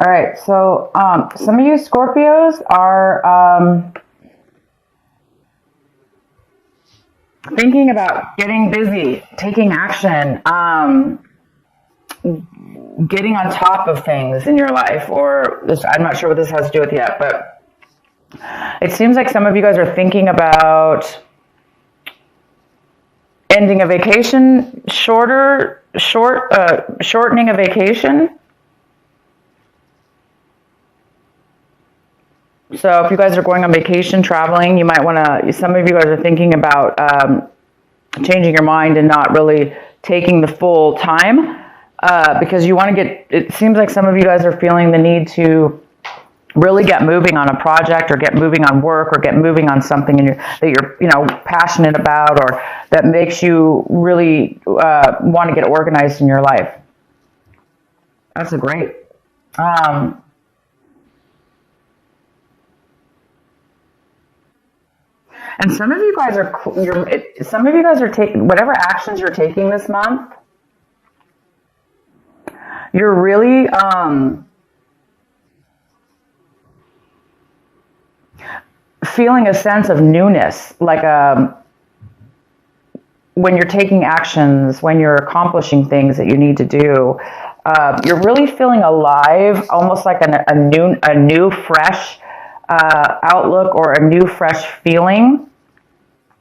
All right, so some of you Scorpios are thinking about getting busy, taking action, getting on top of things in your life, or this, I'm not sure what this has to do with yet, but it seems like some of you guys are thinking about ending a vacation, shortening a vacation. So if you guys are going on vacation, traveling, you might want to, some of you guys are thinking about changing your mind and not really taking the full time because you want to get, it seems like some of you guys are feeling the need to really get moving on a project or get moving on work or get moving on something that you're passionate about or that makes you really want to get organized in your life. That's a great. And some of you guys are taking whatever actions you're taking this month. You're really feeling a sense of newness, like when you're taking actions, when you're accomplishing things that you need to do. You're really feeling alive, almost like a new fresh outlook or a new fresh feeling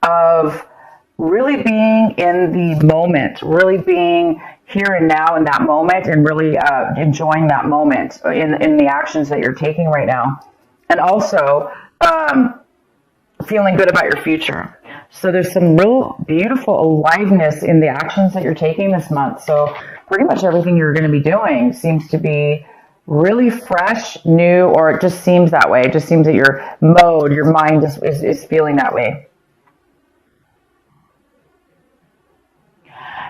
of really being in the moment, really being here and now in that moment, and really enjoying that moment in the actions that you're taking right now, and also feeling good about your future. So there's some real beautiful aliveness in the actions that you're taking this month. So pretty much everything you're going to be doing seems to be really fresh, new, or it just seems that way. It just seems that your mode, your mind is feeling that way.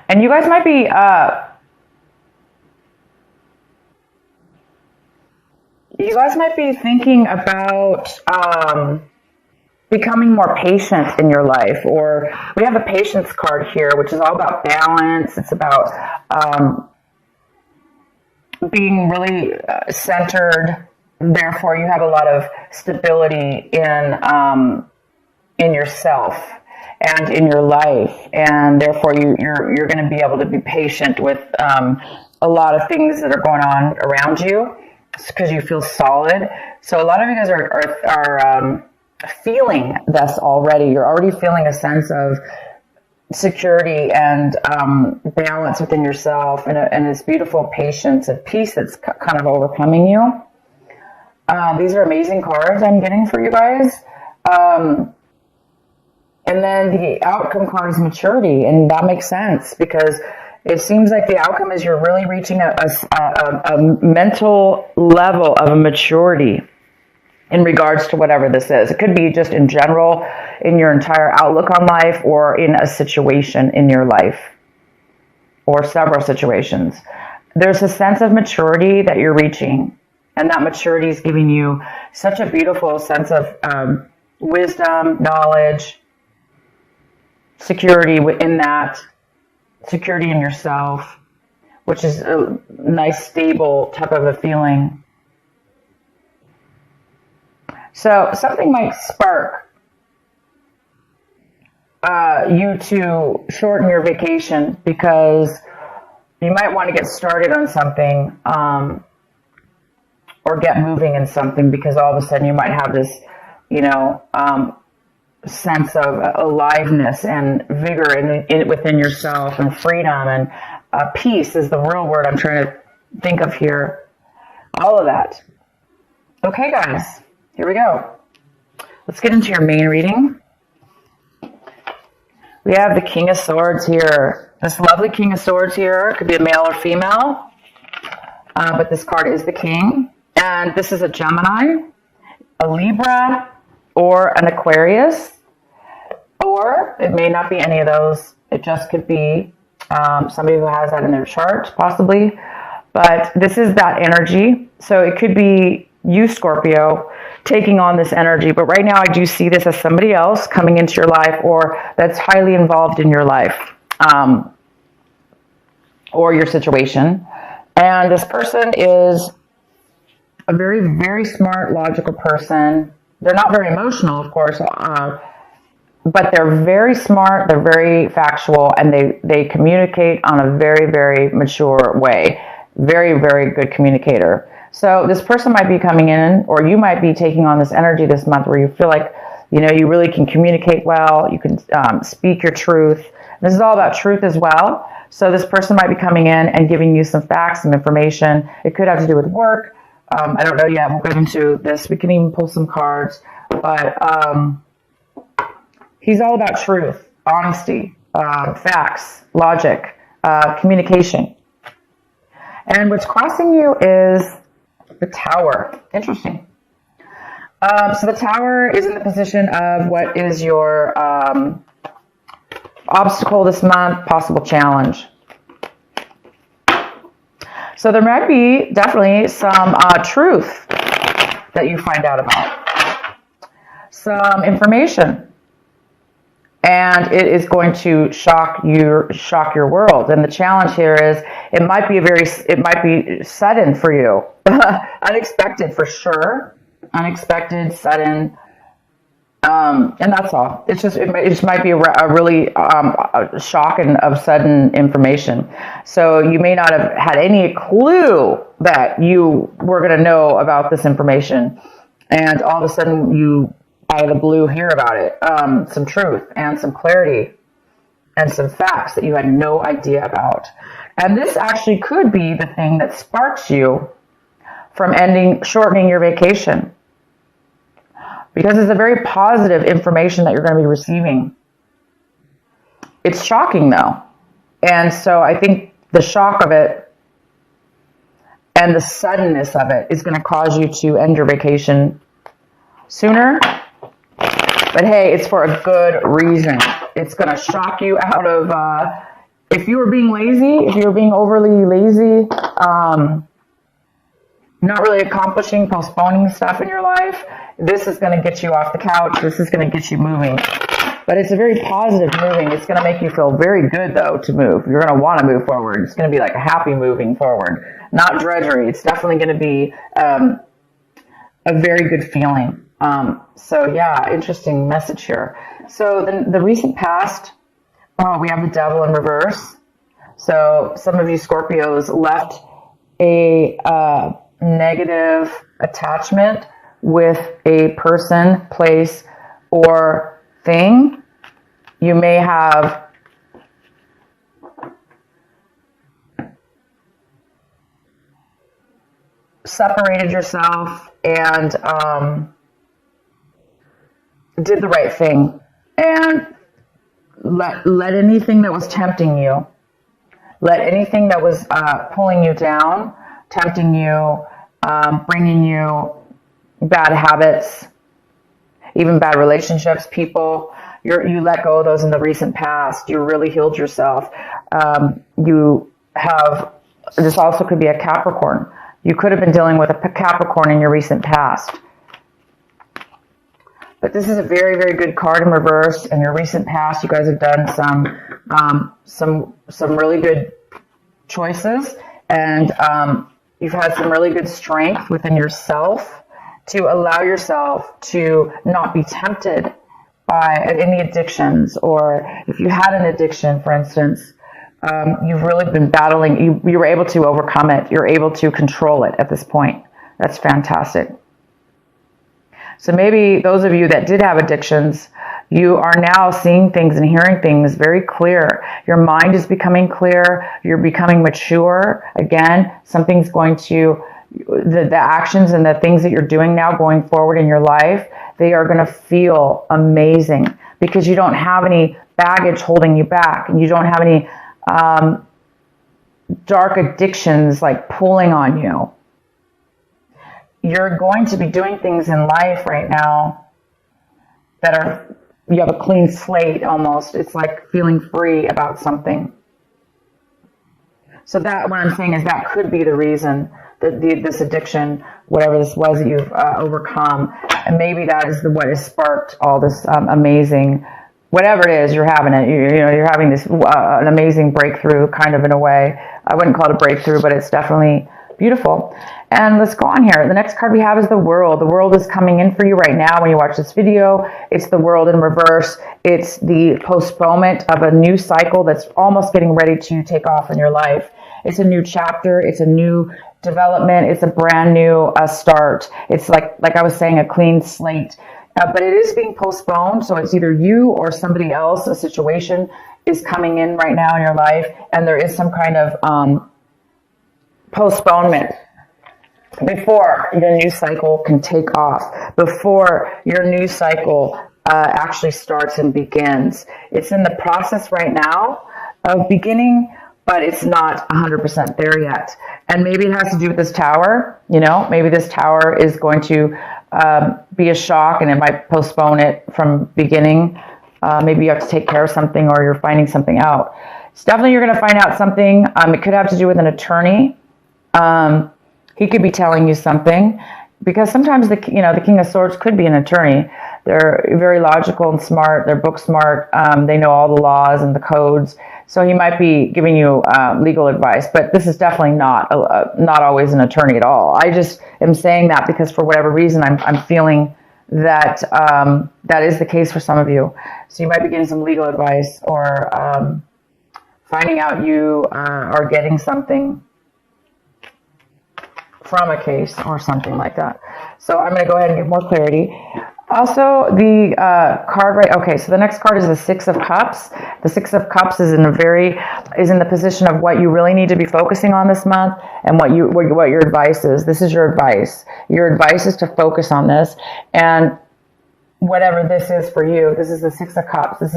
And you guys might be thinking about becoming more patient in your life. Or we have the patience card here, which is all about balance. It's about being really centered. Therefore, you have a lot of stability in yourself and in your life, and therefore you're going to be able to be patient with a lot of things that are going on around you because you feel solid. So a lot of you guys are feeling this already. You're already feeling a sense of security and balance within yourself, and this beautiful patience and peace that's kind of overcoming you. These are amazing cards I'm getting for you guys. And then the outcome card is maturity, and that makes sense because it seems like the outcome is you're really reaching a mental level of maturity in regards to whatever this is. It could be just in general in your entire outlook on life, or in a situation in your life, or several situations. There's a sense of maturity that you're reaching, and that maturity is giving you such a beautiful sense of wisdom, knowledge, security within that, security in yourself, which is a nice, stable type of a feeling. So something might spark you to shorten your vacation because you might want to get started on something or get moving in something, because all of a sudden you might have this, sense of aliveness and vigor within yourself, and freedom, and peace is the real word I'm trying to think of here. All of that. Okay, guys, here we go. Let's get into your main reading. We have the King of Swords here. This lovely King of Swords here could be a male or female, but this card is the King. And this is a Gemini, a Libra, or an Aquarius. Or it may not be any of those. It just could be somebody who has that in their chart, possibly. But this is that energy. So it could be you, Scorpio, taking on this energy. But right now I do see this as somebody else coming into your life, or that's highly involved in your life, or your situation. And this person is a very, very smart, logical person. They're not very emotional, of course, but they're very smart, they're very factual, and they communicate on a very, very mature way. Very, very good communicator. So this person might be coming in, or you might be taking on this energy this month where you feel like, you really can communicate well, you can speak your truth. This is all about truth as well. So this person might be coming in and giving you some facts, some information. It could have to do with work. I don't know yet. We'll get into this. We can even pull some cards. But he's all about truth, honesty, facts, logic, communication. And what's crossing you is the Tower. Interesting. So the Tower is in the position of what is your obstacle this month, possible challenge. So there might be definitely some truth that you find out about, some information, and it is going to shock your world. And the challenge here is it might be sudden for you, unexpected for sure, unexpected, sudden. And that's all. It just might be a really shock and of sudden information. So you may not have had any clue that you were going to know about this information, and all of a sudden you, out of the blue, hear about it. Some truth and some clarity and some facts that you had no idea about. And this actually could be the thing that sparks you from shortening your vacation. Because it's a very positive information that you're going to be receiving. It's shocking though. And so I think the shock of it and the suddenness of it is going to cause you to end your vacation sooner. But hey, it's for a good reason. It's going to shock you out of, if you were being lazy, if you were being overly lazy, not really accomplishing, postponing stuff in your life, this is going to get you off the couch. This is going to get you moving. But it's a very positive moving. It's going to make you feel very good, though, to move. You're going to want to move forward. It's going to be like a happy moving forward, not drudgery. It's definitely going to be a very good feeling. So, yeah, interesting message here. So the recent past, we have the Devil in reverse. So some of you Scorpios left a negative attachment with a person, place, or thing. You may have separated yourself and did the right thing, and let anything that was tempting you, let anything that was pulling you down, tempting you, bringing you bad habits, even bad relationships, people, you let go of those in the recent past. You really healed yourself. You have, this also could be a Capricorn. You could have been dealing with a Capricorn in your recent past. But this is a very, very good card in reverse. In your recent past, you guys have done some really good choices, and you've had some really good strength within yourself to allow yourself to not be tempted by any addictions. Or if you had an addiction, for instance, you've really been battling, you were able to overcome it. You're able to control it at this point. That's fantastic. So maybe those of you that did have addictions, you are now seeing things and hearing things very clear. Your mind is becoming clear. You're becoming mature. Again, something's going to, the actions and the things that you're doing now going forward in your life, they are going to feel amazing because you don't have any baggage holding you back, and you don't have any dark addictions like pulling on you. You're going to be doing things in life right now that are, you have a clean slate almost. It's like feeling free about something. So that, what I'm saying is that could be the reason that this addiction, whatever this was that you've overcome, and maybe that is what has sparked all this amazing, whatever it is, you're having it. You're having this an amazing breakthrough, kind of, in a way. I wouldn't call it a breakthrough, but it's definitely Beautiful. And let's go on here. The next card we have is the World. The World is coming in for you right now when you watch this video. It's the World in reverse. It's the postponement of a new cycle that's almost getting ready to take off in your life. It's a new chapter. It's a new development. It's a brand new start. It's like I was saying, a clean slate. But it is being postponed. So it's either you or somebody else, a situation is coming in right now in your life. And there is some kind of postponement before your new cycle can take off, before your new cycle actually starts and begins. It's in the process right now of beginning, but it's not 100% there yet. And maybe it has to do with this tower. You know, maybe this tower is going to be a shock, and it might postpone it from beginning. Maybe you have to take care of something, or you're finding something out. It's definitely, you're going to find out something. It could have to do with an attorney. He could be telling you something, because sometimes the King of Swords could be an attorney. They're very logical and smart. They're book smart. They know all the laws and the codes. So he might be giving you legal advice, but this is definitely not always an attorney at all. I just am saying that because for whatever reason, I'm feeling that that is the case for some of you. So you might be getting some legal advice, or finding out you are getting something from a case or something like that. So I'm going to go ahead and get more clarity. Also, the card, right? Okay, so the next card is the Six of Cups. The Six of Cups is in the position of what you really need to be focusing on this month, and what your advice is. This is your advice. Your advice is to focus on this, and whatever this is for you. This is the Six of Cups. This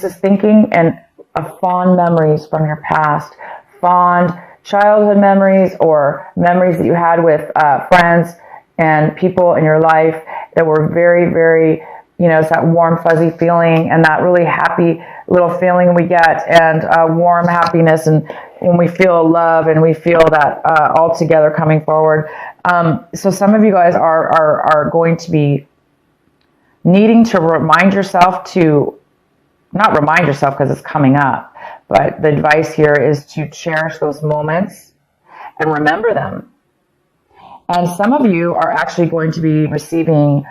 is thinking and fond memories from your past, fond childhood memories, or memories that you had with friends and people in your life that were very, very, it's that warm, fuzzy feeling, and that really happy little feeling we get, and warm happiness, and when we feel love and we feel that all together coming forward. So some of you guys are going to be needing to remind yourself to, not remind yourself because it's coming up, but the advice here is to cherish those moments and remember them. And some of you are actually going to be receiving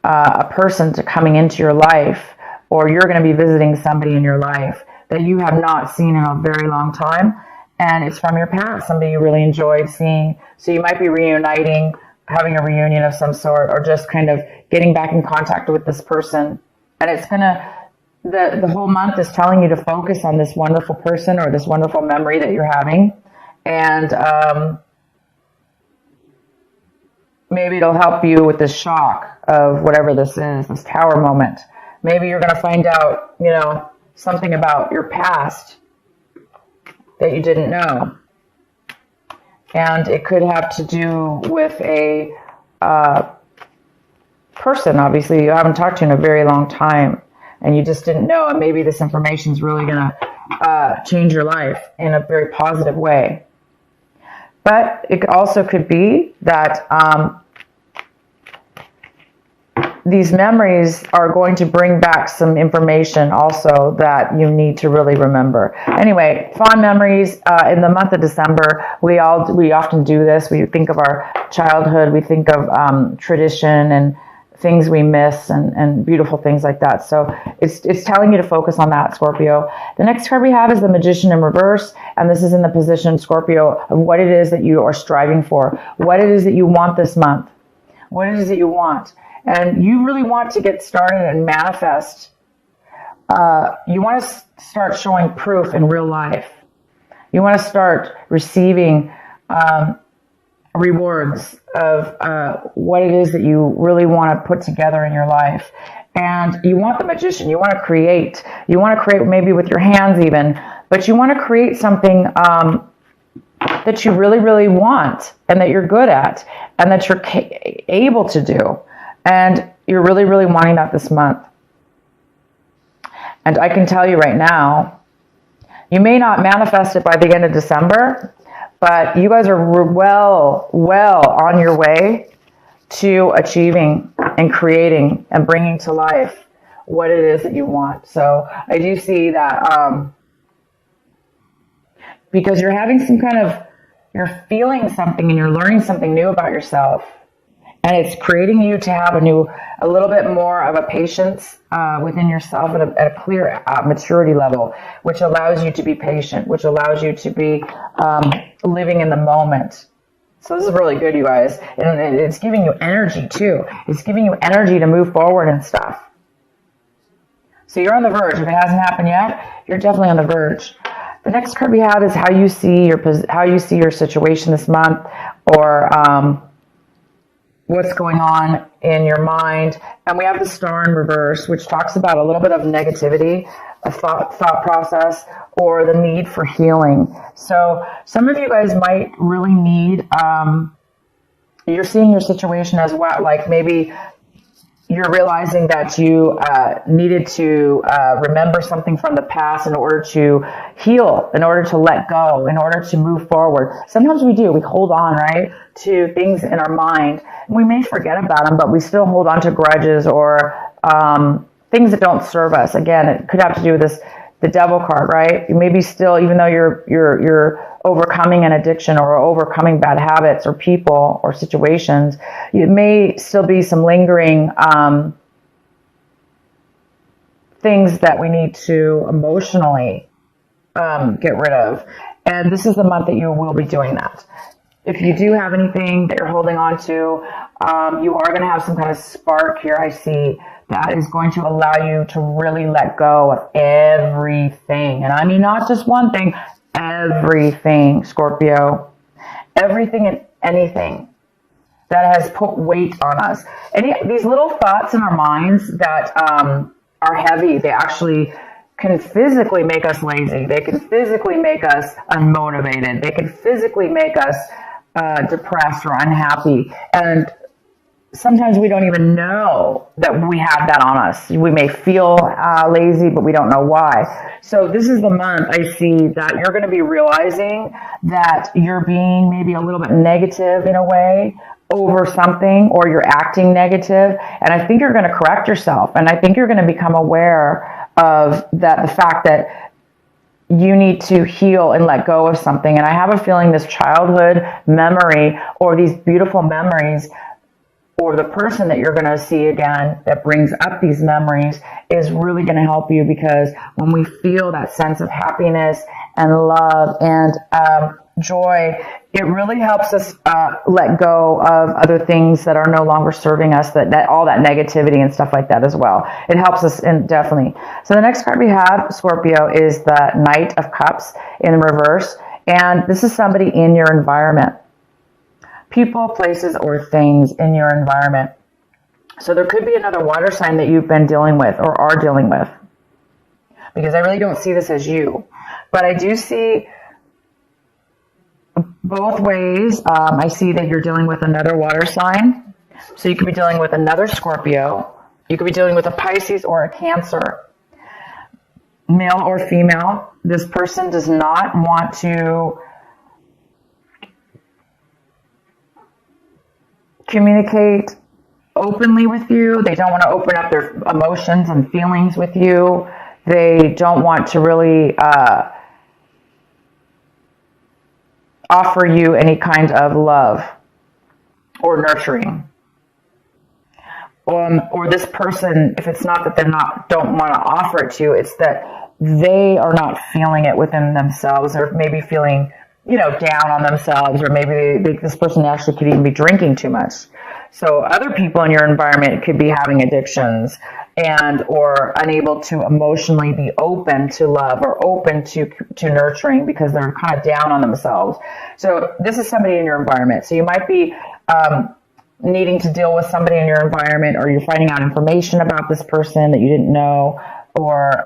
a person coming into your life, or you're going to be visiting somebody in your life that you have not seen in a very long time, and it's from your past, somebody you really enjoyed seeing. So you might be reuniting, having a reunion of some sort, or just kind of getting back in contact with this person. And it's going to, the whole month is telling you to focus on this wonderful person or this wonderful memory that you're having. And maybe it'll help you with this shock of whatever this is, this tower moment. Maybe you're going to find out, something about your past that you didn't know. And it could have to do with a person, obviously, you haven't talked to in a very long time, and you just didn't know, and maybe this information is really going to change your life in a very positive way. But it also could be that these memories are going to bring back some information also that you need to really remember. Anyway, fond memories in the month of December. We often do this. We think of our childhood. We think of tradition and things we miss, and beautiful things like that. So it's telling you to focus on that, Scorpio. The next card we have is the Magician in reverse, and this is in the position, Scorpio, of what it is that you are striving for, what it is that you want this month, what it is that you want. And you really want to get started and manifest. You want to start showing proof in real life. You want to start receiving rewards of what it is that you really want to put together in your life. And you want the Magician. You want to create. You want to create maybe with your hands even. But you want to create something that you really, really want, and that you're good at, and that you're able to do. And you're really, really wanting that this month. And I can tell you right now, you may not manifest it by the end of December, but you guys are well on your way to achieving and creating and bringing to life what it is that you want. So I do see that because you're having some kind of you're feeling something and you're learning something new about yourself. And it's creating you to have a little bit more of a patience within yourself at a clear maturity level, which allows you to be patient, which allows you to be living in the moment. So this is really good, you guys. And it's giving you energy, too. It's giving you energy to move forward and stuff. So you're on the verge. If it hasn't happened yet, you're definitely on the verge. The next card we have is how you see your situation this month, or what's going on in your mind. And we have the Star in reverse, which talks about a little bit of negativity, a thought process, or the need for healing. So some of you guys might really need, you're seeing your situation as well, like maybe you're realizing that you needed to remember something from the past in order to heal, in order to let go, in order to move forward. Sometimes we do. We hold on, right, to things in our mind. We may forget about them, but we still hold on to grudges or things that don't serve us. Again, it could have to do with the devil card, right? You may be still, even though you're overcoming an addiction or overcoming bad habits or people or situations, it may still be some lingering things that we need to emotionally get rid of. And this is the month that you will be doing that. If you do have anything that you're holding on to, you are going to have some kind of spark here, I see, that is going to allow you to really let go of everything. And I mean, not just one thing, everything, Scorpio. Everything and anything that has put weight on us. These little thoughts in our minds that are heavy, they actually can physically make us lazy. They can physically make us unmotivated. They can physically make us depressed or unhappy. And sometimes we don't even know that we have that on us. We may feel lazy, but we don't know why. So this is the month I see that you're going to be realizing that you're being maybe a little bit negative in a way over something, or you're acting negative. And I think you're going to correct yourself. And I think you're going to become aware of that, the fact that you need to heal and let go of something. And I have a feeling this childhood memory, or these beautiful memories, or the person that you're going to see again that brings up these memories, is really going to help you, because when we feel that sense of happiness and love and joy, it really helps us let go of other things that are no longer serving us, that all that negativity and stuff like that as well. It helps us, definitely. So the next card we have, Scorpio, is the Knight of Cups in reverse. And this is somebody in your environment. People, places, or things in your environment. So there could be another water sign that you've been dealing with or are dealing with, because I really don't see this as you. But I do see both ways. I see that you're dealing with another water sign. So you could be dealing with another Scorpio. You could be dealing with a Pisces or a Cancer, male or female. This person does not want to communicate openly with you. They don't want to open up their emotions and feelings with you. They don't want to really offer you any kind of love or nurturing. Or this person, if it's not that they don't want to offer it to you, it's that they are not feeling it within themselves, or maybe feeling, down on themselves, or maybe this person actually could even be drinking too much. So other people in your environment could be having addictions or unable to emotionally be open to love or open to nurturing, because they're kind of down on themselves. So this is somebody in your environment. So you might be needing to deal with somebody in your environment, or you're finding out information about this person that you didn't know, or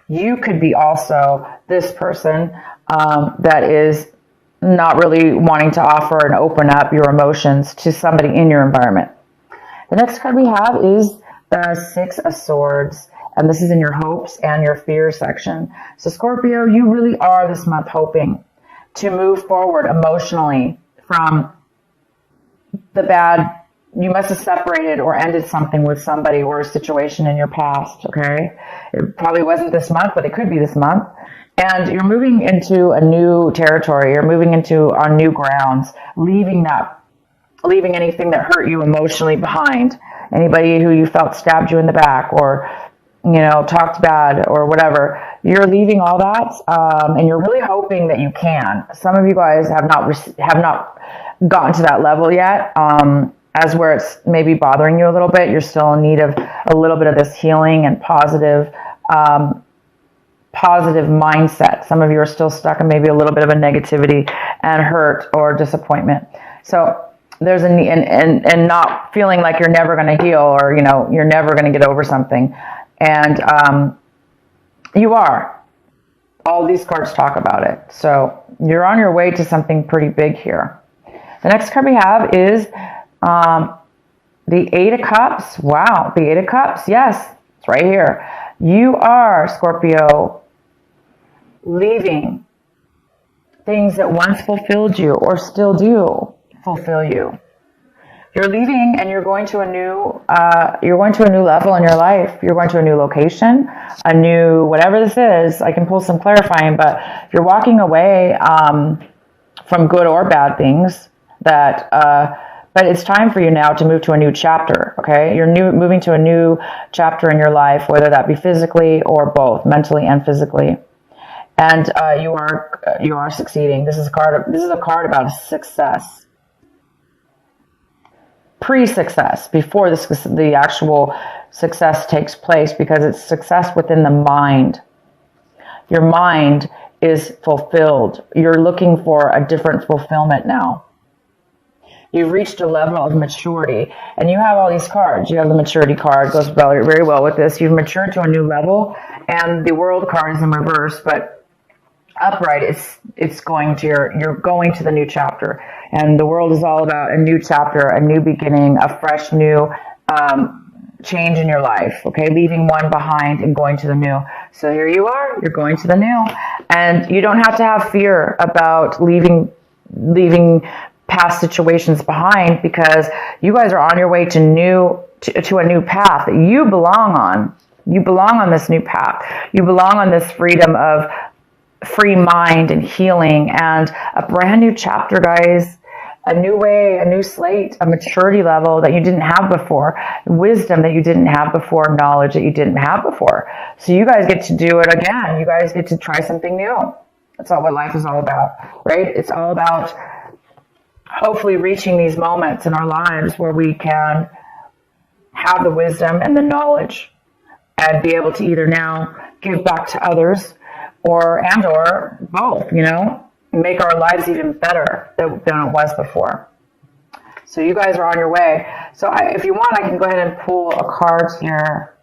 you could be also this person that is not really wanting to offer and open up your emotions to somebody in your environment. The next card we have is the Six of Swords, and this is in your hopes and your fears section. So Scorpio, you really are this month hoping to move forward emotionally from the bad you must have separated or ended something with somebody or a situation in your past, okay? It probably wasn't this month, but it could be this month. And you're moving into a new territory. You're moving into on new grounds, leaving anything that hurt you emotionally behind. Anybody who you felt stabbed you in the back or, talked bad or whatever. You're leaving all that, and you're really hoping that you can. Some of you guys have not gotten to that level yet. As where it's maybe bothering you a little bit, you're still in need of a little bit of this healing and positive mindset. Some of you are still stuck in maybe a little bit of a negativity and hurt or disappointment. So there's and not feeling like you're never going to heal or, you're never going to get over something. And you are. All these cards talk about it. So you're on your way to something pretty big here. The next card we have is the Eight of Cups. Wow, the Eight of Cups. Yes, it's right here. You are, Scorpio, leaving things that once fulfilled you or still do fulfill you. You're leaving and you're going to a new level in your life. You're going to a new location, a new, whatever this is. I can pull some clarifying, but you're walking away from good or bad things that, but it's time for you now to move to a new chapter, okay? You're moving to a new chapter in your life, whether that be physically or both, mentally and physically. And you are succeeding. This is a card about success. Pre-success, before the actual success takes place, because it's success within the mind. Your mind is fulfilled. You're looking for a different fulfillment now. You've reached a level of maturity, and you have all these cards. You have the maturity card, goes very well with this. You've matured to a new level, and the world card is in reverse, but upright, it's going to you're going to the new chapter. And the world is all about a new chapter, a new beginning, a fresh new change in your life, okay? Leaving one behind and going to the new. So here you are, you're going to the new. And you don't have to have fear about leaving past situations behind, because you guys are on your way to a new path that you belong on. You belong on this new path. You belong on this freedom of free mind and healing and a brand new chapter, guys. A new way, a new slate, a maturity level that you didn't have before, wisdom that you didn't have before, knowledge that you didn't have before. So you guys get to do it again. You guys get to try something new. That's all what life is all about, right? It's all about hopefully reaching these moments in our lives where we can have the wisdom and the knowledge and be able to either now give back to others or both, make our lives even better than it was before. So you guys are on your way. So if you want, I can go ahead and pull a card here